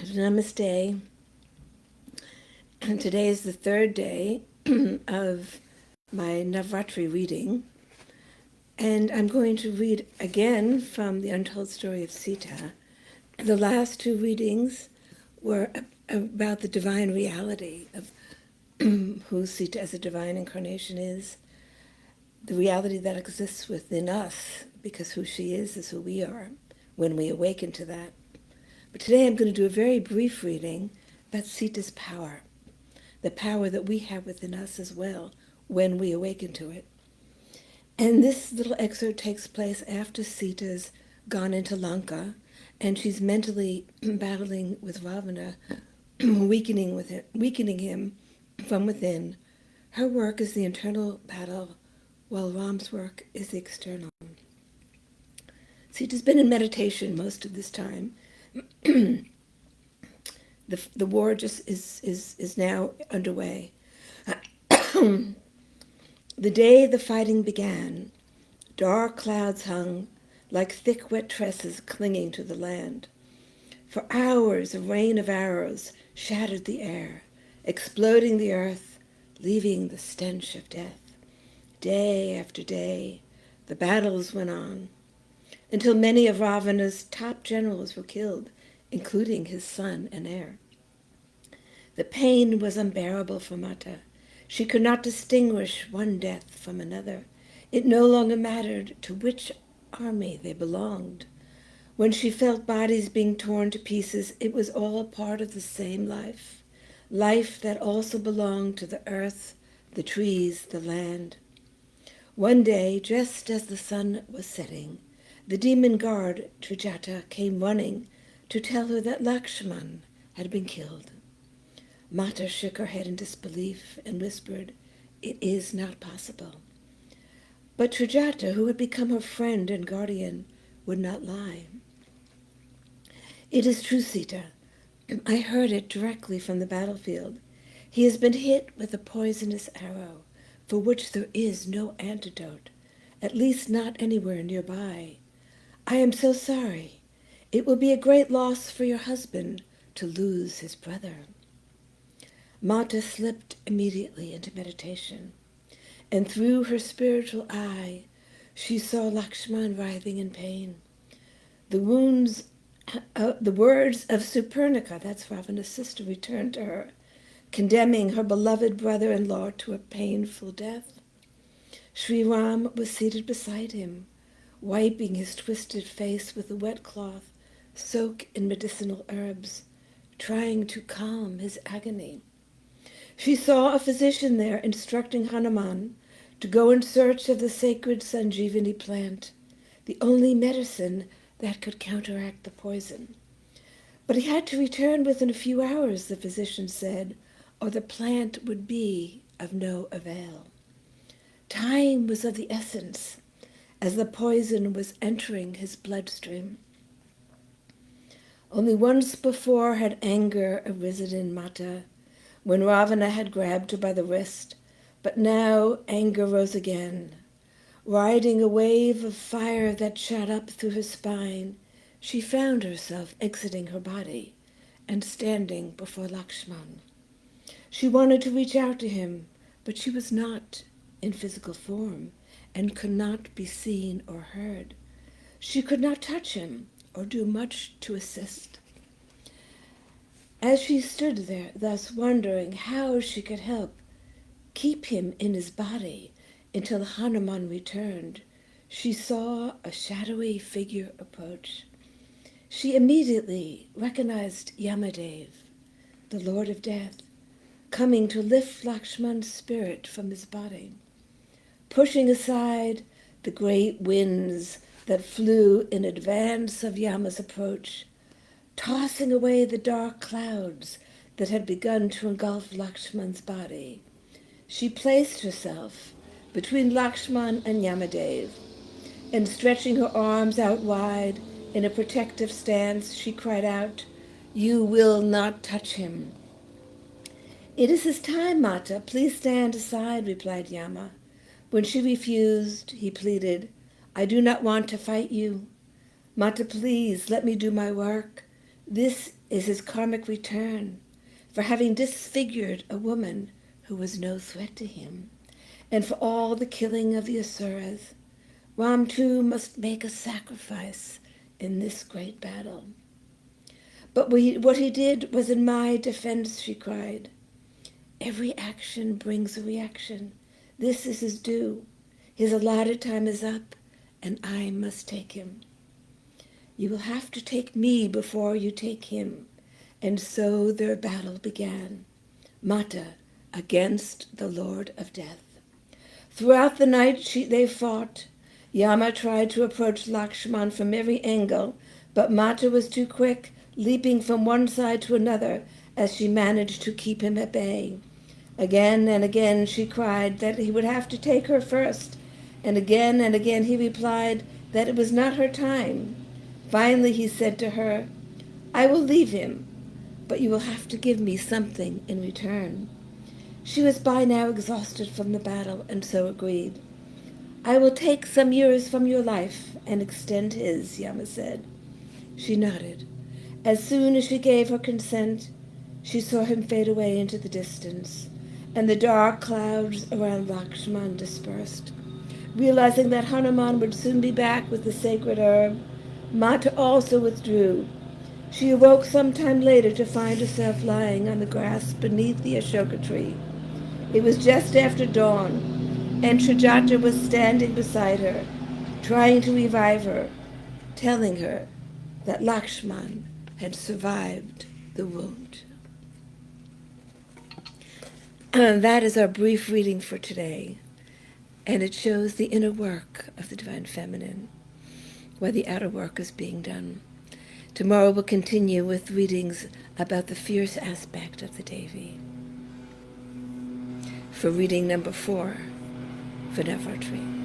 Namaste. And today is the third day of my Navaratri reading. And I'm going to read again from the Untold Story of Sita. The last two readings were about the divine reality of who Sita as a divine incarnation is, the reality that exists within us, because who she is who we are when we awaken to that. But today I'm going to do a very brief reading about Sita's power, the power that we have within us as well when we awaken to it. And this little excerpt takes place after Sita's gone into Lanka, and she's mentally battling with Ravana, weakening him from within. Her work is the internal battle, while Ram's work is the external. Sita's been in meditation most of this time. The war just is now underway. The day the fighting began, dark clouds hung like thick wet tresses clinging to the land. For hours, a rain of arrows shattered the air, exploding the earth, leaving the stench of death. Day after day, the battles went on, until many of Ravana's top generals were killed, including his son and heir. The pain was unbearable for Mata. She could not distinguish one death from another. It no longer mattered to which army they belonged. When she felt bodies being torn to pieces, it was all part of the same life, life that also belonged to the earth, the trees, the land. One day, just as the sun was setting, the demon guard, Trijata, came running to tell her that Lakshman had been killed. Mata shook her head in disbelief and whispered, "It is not possible." But Trijata, who had become her friend and guardian, would not lie. "It is true, Sita. I heard it directly from the battlefield. He has been hit with a poisonous arrow, for which there is no antidote, at least not anywhere nearby. I am so sorry. It will be a great loss for your husband to lose his brother." Mata slipped immediately into meditation, and through her spiritual eye, she saw Lakshman writhing in pain. The words of Suparnika, that's Ravana's sister, returned to her, condemning her beloved brother-in-law to a painful death. Sri Ram was seated beside him, wiping his twisted face with a wet cloth soaked in medicinal herbs, trying to calm his agony. She saw a physician there instructing Hanuman to go in search of the sacred Sanjeevani plant, the only medicine that could counteract the poison. But he had to return within a few hours, the physician said, or the plant would be of no avail. Time was of the essence, as the poison was entering his bloodstream. Only once before had anger arisen in Mata, when Ravana had grabbed her by the wrist, but now anger rose again. Riding a wave of fire that shot up through her spine, she found herself exiting her body and standing before Lakshman. She wanted to reach out to him, but she was not in physical form and could not be seen or heard. She could not touch him or do much to assist. As she stood there, thus wondering how she could help keep him in his body until Hanuman returned, she saw a shadowy figure approach. She immediately recognized Yamadev, the Lord of Death, coming to lift Lakshman's spirit from his body. Pushing aside the great winds that flew in advance of Yama's approach, tossing away the dark clouds that had begun to engulf Lakshman's body, she placed herself between Lakshman and Yamadev, and stretching her arms out wide in a protective stance, she cried out, "You will not touch him." "It is his time, Mata. Please stand aside," replied Yama. When she refused, he pleaded, "I do not want to fight you. Mata, please let me do my work. This is his karmic return for having disfigured a woman who was no threat to him, and for all the killing of the Asuras. Ram too must make a sacrifice in this great battle. But what he did was in my defense, she cried. Every action brings a reaction. This is his due. His allotted time is up, and I must take him. You will have to take me before you take him. And so their battle began. Mata against the Lord of Death. Throughout the night they fought. Yama tried to approach Lakshman from every angle, but Mata was too quick, leaping from one side to another as she managed to keep him at bay. Again and again she cried that he would have to take her first, and again he replied that it was not her time. Finally he said to her, I will leave him, but you will have to give me something in return. She was by now exhausted from the battle, and so agreed. I will take some years from your life and extend his, Yama said. She nodded. As soon as she gave her consent, she saw him fade away into the distance, and the dark clouds around Lakshman dispersed. Realizing that Hanuman would soon be back with the sacred herb, Mata also withdrew. She awoke some time later to find herself lying on the grass beneath the Ashoka tree. It was just after dawn, and Sujata was standing beside her, trying to revive her, telling her that Lakshman had survived the wound. That is our brief reading for today, and it shows the inner work of the Divine Feminine, while the outer work is being done. Tomorrow we'll continue with readings about the fierce aspect of the Devi. For reading number 4 for Navaratri.